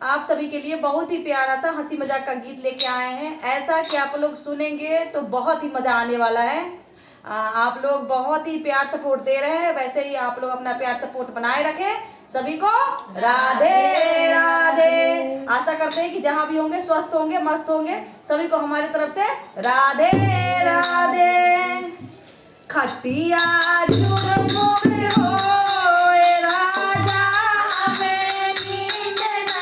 आप सभी के लिए बहुत ही प्यारा सा हंसी मजाक का गीत लेके आए हैं। ऐसा कि आप लोग सुनेंगे तो बहुत ही मजा आने वाला है। आप लोग बहुत ही प्यार सपोर्ट दे रहे हैं, वैसे ही आप लोग अपना प्यार सपोर्ट बनाए रखें। सभी को राधे राधे। आशा करते हैं कि जहां भी होंगे स्वस्थ होंगे, मस्त होंगे। सभी को हमारी तरफ से राधे राधे। खटिया चुरमुर होए राजा हमें नींद ना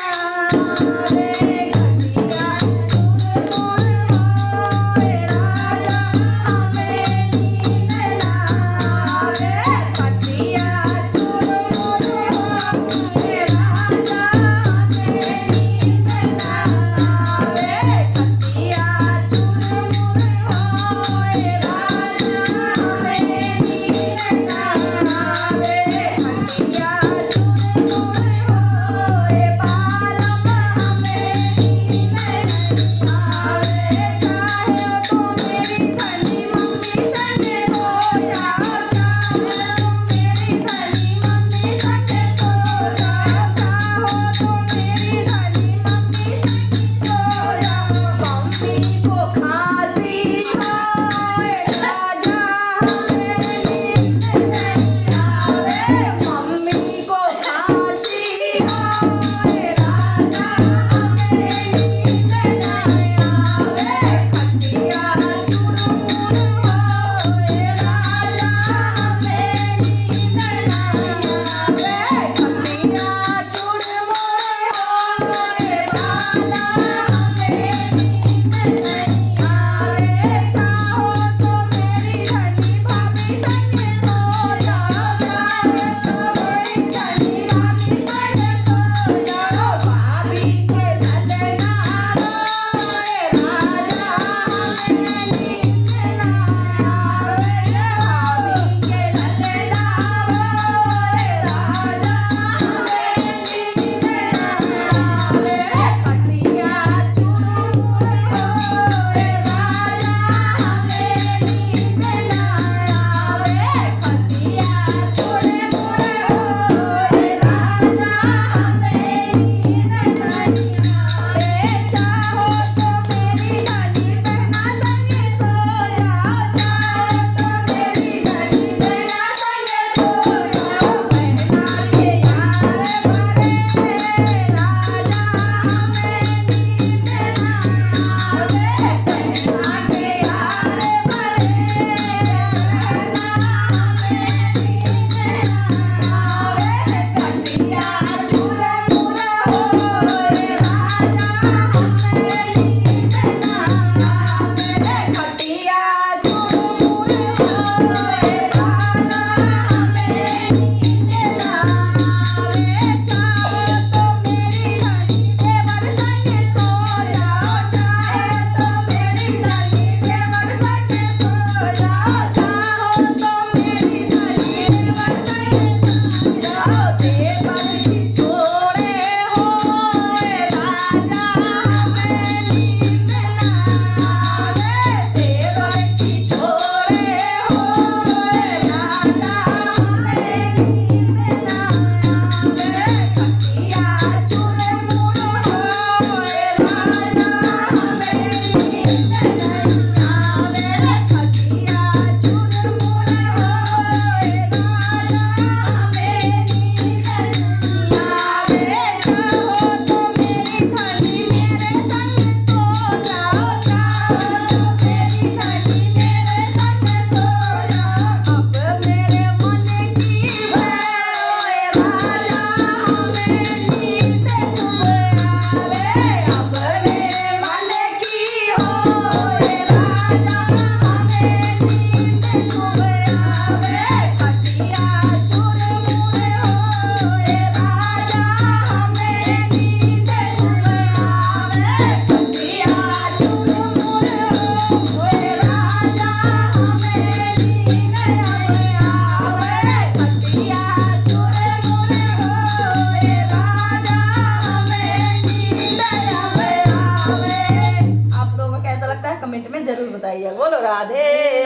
आवे। खटिया चुरमुर होए राजा हमें नींद ना आवे। खटिया चुरमुर होए राजा हमें नींद ना आवे। खटिया चुरमुर होए राजा कमेंट में जरूर बताइए। बोलो राधे।